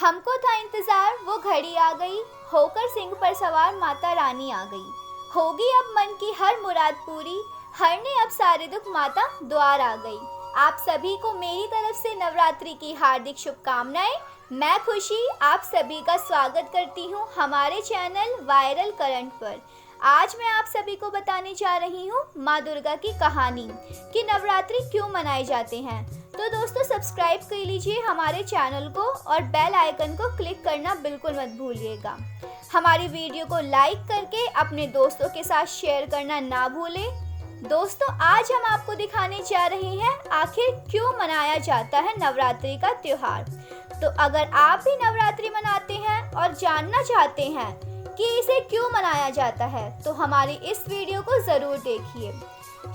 हमको था इंतजार, वो घड़ी आ गई, होकर सिंह पर सवार माता रानी आ गई। होगी अब मन की हर मुराद पूरी, हरने अब सारे दुख माता द्वार आ गई। आप सभी को मेरी तरफ से नवरात्रि की हार्दिक शुभकामनाएं। मैं खुशी आप सभी का स्वागत करती हूँ हमारे चैनल वायरल करंट पर। आज मैं आप सभी को बताने जा रही हूँ माँ दुर्गा की कहानी कि नवरात्रि क्यों मनाए जाते हैं। तो दोस्तों सब्सक्राइब कर लीजिए हमारे चैनल को और बेल आइकन को क्लिक करना बिल्कुल मत भूलिएगा। हमारी वीडियो को लाइक करके अपने दोस्तों के साथ शेयर करना ना भूलें। दोस्तों आज हम आपको दिखाने जा रहे हैं आखिर क्यों मनाया जाता है नवरात्रि का त्योहार। तो अगर आप भी नवरात्रि मनाते हैं और जानना चाहते हैं कि इसे क्यों मनाया जाता है तो हमारी इस वीडियो को ज़रूर देखिए।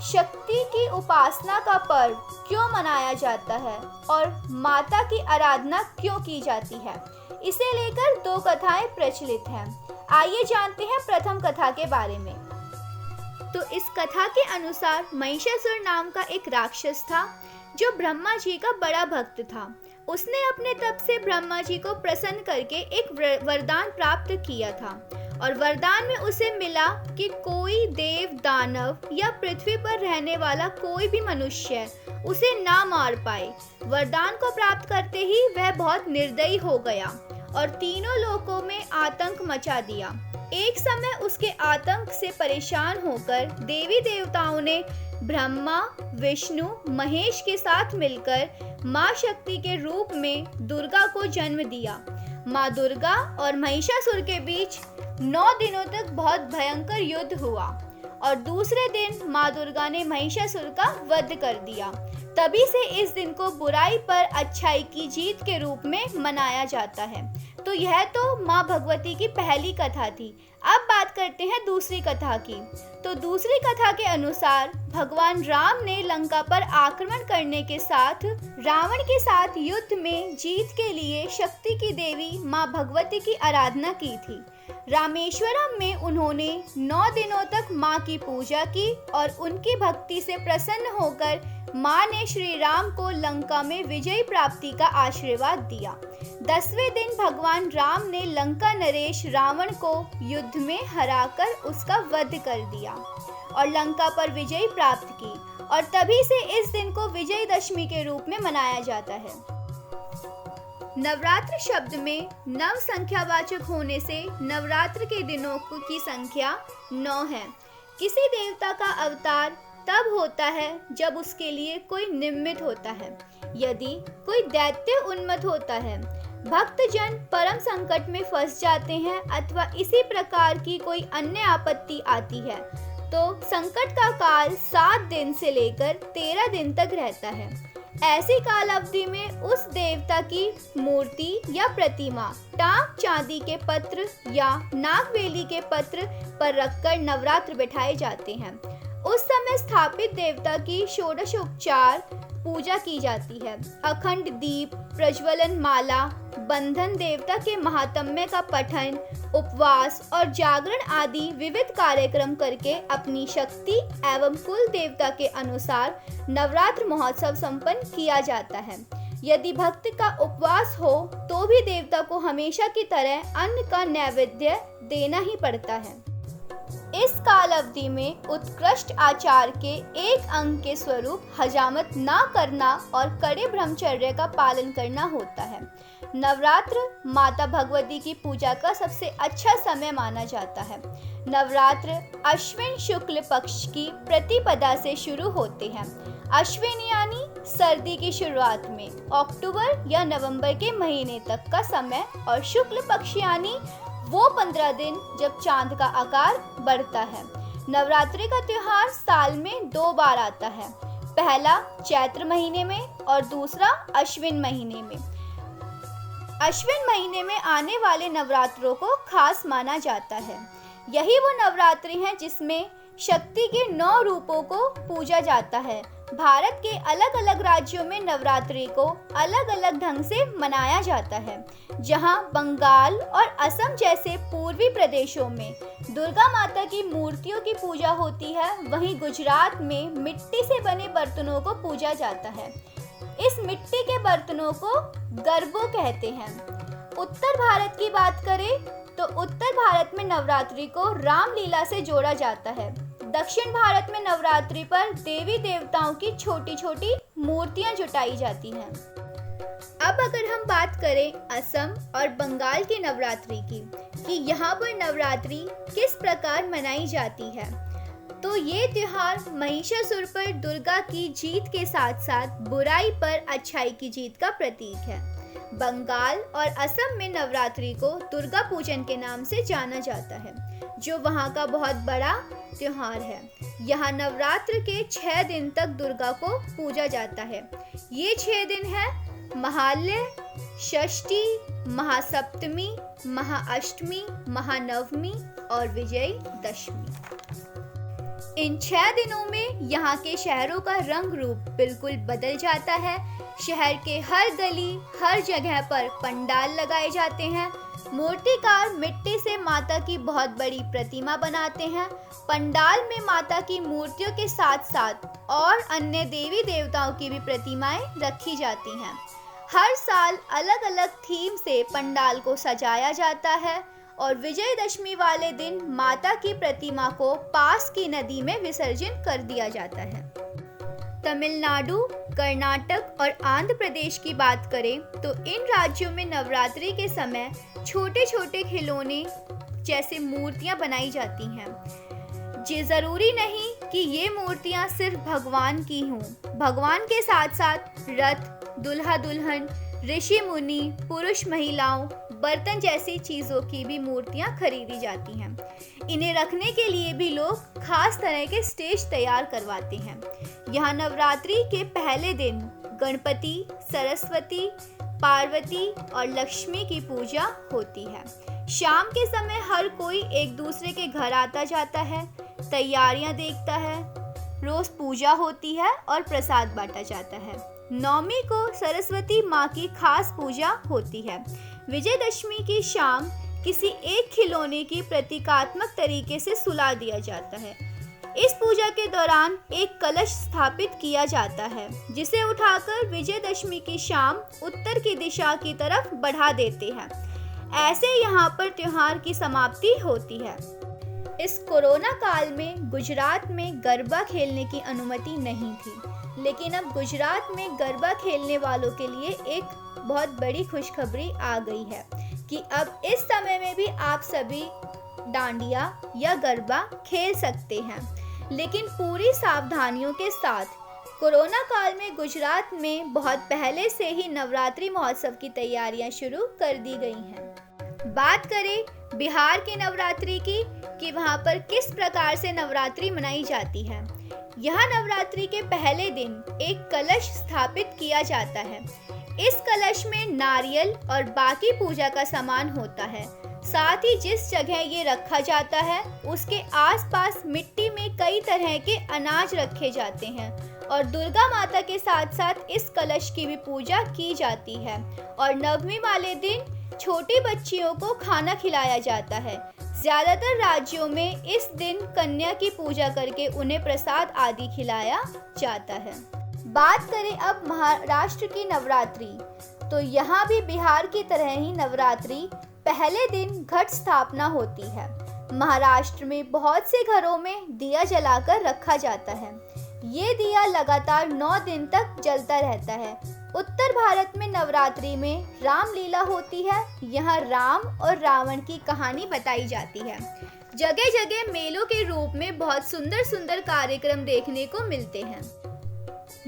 शक्ति की उपासना का पर्व क्यों मनाया जाता है और माता की आराधना क्यों की जाती है, इसे लेकर दो कथाएं प्रचलित हैं। आइए जानते हैं प्रथम कथा के बारे में। तो इस कथा के अनुसार महिषासुर नाम का एक राक्षस था जो ब्रह्मा जी का बड़ा भक्त था। उसने अपने तप से ब्रह्मा जी को प्रसन्न करके एक वरदान प्राप्त किया था और वरदान में उसे मिला कि कोई देव, दानव या पृथ्वी पर रहने वाला कोई भी मनुष्य उसे ना मार पाए। वरदान को प्राप्त करते ही वह बहुत निर्दयी हो गया और तीनों लोकों में आतंक मचा दिया। एक समय उसके आतंक से परेशान होकर देवी देवताओं ने ब्रह्मा, विष्णु, महेश के साथ मिलकर माँ शक्ति के रूप में दुर्गा को जन्म दिया। माँ दुर्गा और महिषासुर के बीच 9 दिनों तक बहुत भयंकर युद्ध हुआ और दूसरे दिन माँ दुर्गा ने महिषासुर का वध कर दिया। तभी से इस दिन को बुराई पर अच्छाई की जीत के रूप में मनाया जाता है। तो यह तो माँ भगवती की पहली कथा थी। अब बात करते हैं दूसरी कथा की। तो दूसरी कथा के अनुसार भगवान राम ने लंका पर आक्रमण करने के साथ रावण के साथ युद्ध में जीत के लिए शक्ति की देवी माँ भगवती की आराधना की थी। रामेश्वरम में उन्होंने 9 दिनों तक माँ की पूजा की और उनकी भक्ति से प्रसन्न होकर माँ ने श्री राम को लंका में विजय प्राप्ति का आशीर्वाद दिया। 10वें दिन भगवान राम ने लंका नरेश रावण को युद्ध में हराकर उसका वध कर दिया और लंका पर विजय प्राप्त की और तभी से इस दिन को विजयदशमी के रूप में मनाया जाता है। नवरात्र शब्द में नव संख्यावाचक होने से नवरात्र के दिनों की संख्या 9 है। किसी देवता का अवतार तब होता है जब उसके लिए कोई निमित्त होता है। यदि कोई दैत्य उन्मत्त होता है, भक्तजन परम संकट में फंस जाते हैं अथवा इसी प्रकार की कोई अन्य आपत्ति आती है तो संकट का काल 7 दिन से लेकर 13 दिन तक रहता है। ऐसी काल अवधि में उस देवता की मूर्ति या प्रतिमा टांक चांदी के पत्र या नागवेली के पत्र पर रखकर नवरात्र बिठाए जाते हैं। उस समय स्थापित देवता की षोडशोपचार पूजा की जाती है। अखंड दीप प्रज्वलन, माला बंधन, देवता के महात्म्य का पठन, उपवास और जागरण आदि विविध कार्यक्रम करके अपनी शक्ति एवं कुल देवता के अनुसार नवरात्र महोत्सव संपन्न किया जाता है। यदि भक्त का उपवास हो तो भी देवता को हमेशा की तरह अन्न का नैवेद्य देना ही पड़ता है। इस काल अवधि में उत्कृष्ट आचार के एक अंग के स्वरूप हजामत ना करना और कड़े ब्रह्मचर्य का पालन करना होता है। नवरात्र माता भगवती की पूजा का सबसे अच्छा समय माना जाता है। नवरात्र अश्विन शुक्ल पक्ष की प्रतिपदा से शुरू होते हैं। अश्विन यानी सर्दी की शुरुआत में अक्टूबर या नवंबर के महीने तक का समय और शुक्ल पक्ष यानी वो 15 दिन जब चांद का आकार बढ़ता है। नवरात्रि का त्योहार साल में 2 बार आता है, पहला चैत्र महीने में और दूसरा अश्विन महीने में। अश्विन महीने में आने वाले नवरात्रों को खास माना जाता है। यही वो नवरात्रि हैं जिसमें शक्ति के 9 रूपों को पूजा जाता है। भारत के अलग अलग राज्यों में नवरात्रि को अलग अलग ढंग से मनाया जाता है। जहां बंगाल और असम जैसे पूर्वी प्रदेशों में दुर्गा माता की मूर्तियों की पूजा होती है, वहीं गुजरात में मिट्टी से बने बर्तनों को पूजा जाता है। इस मिट्टी के बर्तनों को गरबो कहते हैं। उत्तर भारत की बात करें तो उत्तर भारत में नवरात्रि को रामलीला से जोड़ा जाता है। दक्षिण भारत में नवरात्रि पर देवी देवताओं की छोटी छोटी मूर्तियां जुटाई जाती हैं। अब अगर हम बात करें असम और बंगाल की नवरात्रि की कि यहाँ पर नवरात्रि किस प्रकार मनाई जाती है, तो ये त्योहार महिषासुर पर दुर्गा की जीत के साथ साथ बुराई पर अच्छाई की जीत का प्रतीक है। बंगाल और असम में नवरात्रि को दुर्गा पूजन के नाम से जाना जाता है, जो वहाँ का बहुत बड़ा त्योहार है। यहाँ नवरात्र के 6 दिन तक दुर्गा को पूजा जाता है। ये 6 दिन है महालय, षष्ठी, महासप्तमी, महाअष्टमी, महानवमी और विजयदशमी। इन 6 दिनों में यहाँ के शहरों का रंग रूप बिल्कुल बदल जाता है। शहर के हर गली, हर जगह पर पंडाल लगाए जाते हैं। मूर्तिकार मिट्टी से माता की बहुत बड़ी प्रतिमा बनाते हैं। पंडाल में माता की मूर्तियों के साथ साथ और अन्य देवी देवताओं की भी प्रतिमाएं रखी जाती हैं। हर साल अलग अलग थीम से पंडाल को सजाया जाता है और विजयदशमी वाले दिन माता की प्रतिमा को पास की नदी में विसर्जन कर दिया जाता है। तमिलनाडु, कर्नाटक और आंध्र प्रदेश की बात करें तो इन राज्यों में नवरात्रि के समय छोटे छोटे खिलौने जैसे मूर्तियां बनाई जाती हैं। ये जरूरी नहीं कि ये मूर्तियां सिर्फ भगवान की हों। भगवान के साथ साथ रथ, दुल्हा दुल्हन, ऋषि मुनि, पुरुष महिलाओं, बर्तन जैसी चीज़ों की भी मूर्तियां खरीदी जाती हैं। इन्हें रखने के लिए भी लोग खास तरह के स्टेज तैयार करवाते हैं। यहाँ नवरात्रि के पहले दिन गणपति, सरस्वती, पार्वती और लक्ष्मी की पूजा होती है। शाम के समय हर कोई एक दूसरे के घर आता जाता है, तैयारियां देखता है, रोज पूजा होती है और प्रसाद बांटा जाता है। नवमी को सरस्वती माँ की खास पूजा होती है। विजयदशमी की शाम किसी एक खिलौने की प्रतीकात्मक तरीके से सुला दिया जाता है। इस पूजा के दौरान एक कलश स्थापित किया जाता है, जिसे उठाकर विजयदशमी की शाम उत्तर की दिशा की तरफ बढ़ा देते हैं। ऐसे यहाँ पर त्योहार की समाप्ति होती है। इस कोरोना काल में गुजरात में गरबा खेलने की अनुमति नहीं थी, लेकिन अब गुजरात में गरबा खेलने वालों के लिए एक बहुत बड़ी खुशखबरी आ गई है कि अब इस समय में भी आप सभी डांडिया या गरबा खेल सकते हैं, लेकिन पूरी सावधानियों के साथ। कोरोना काल में गुजरात में बहुत पहले से ही नवरात्रि महोत्सव की तैयारियां शुरू कर दी गई हैं। बात करें बिहार के नवरात्रि की कि वहां पर किस प्रकार से नवरात्रि मनाई जाती है। यहाँ नवरात्रि के पहले दिन एक कलश स्थापित किया जाता है। इस कलश में नारियल और बाकी पूजा का सामान होता है। साथ ही जिस जगह ये रखा जाता है उसके आसपास मिट्टी में कई तरह के अनाज रखे जाते हैं और दुर्गा माता के साथ साथ इस कलश की भी पूजा की जाती है। और नवमी वाले दिन छोटी बच्चियों को खाना खिलाया जाता है। ज्यादातर राज्यों में इस दिन कन्या की पूजा करके उन्हें प्रसाद आदि खिलाया जाता है। बात करें अब महाराष्ट्र की नवरात्रि, तो यहाँ भी बिहार की तरह ही नवरात्रि पहले दिन घट स्थापना होती है। महाराष्ट्र में बहुत से घरों में दिया जलाकर रखा जाता है। ये दिया लगातार 9 दिन तक जलता रहता है। उत्तर भारत में नवरात्रि में रामलीला होती है। यहाँ राम और रावण की कहानी बताई जाती है। जगह जगह मेलों के रूप में बहुत सुंदर सुंदर कार्यक्रम देखने को मिलते हैं।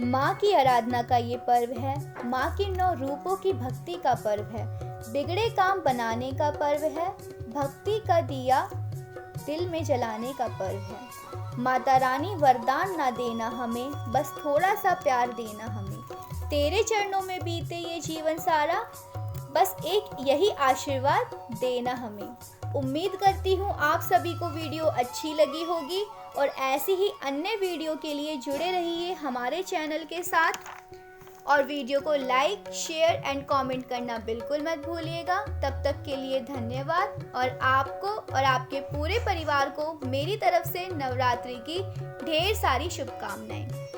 माँ की आराधना का ये पर्व है। माँ के 9 रूपों की भक्ति का पर्व है। बिगड़े काम बनाने का पर्व है। भक्ति का दिया दिल में जलाने का पर्व है। माता रानी वरदान ना देना हमें, बस थोड़ा सा प्यार देना हमें। तेरे चरणों में बीते ये जीवन सारा, बस एक यही आशीर्वाद देना हमें। उम्मीद करती हूँ आप सभी को वीडियो अच्छी लगी होगी और ऐसी ही अन्य वीडियो के लिए जुड़े रहिए हमारे चैनल के साथ और वीडियो को लाइक, शेयर एंड कमेंट करना बिल्कुल मत भूलिएगा। तब तक के लिए धन्यवाद और आपको और आपके पूरे परिवार को मेरी तरफ से नवरात्रि की ढेर सारी शुभकामनाएं।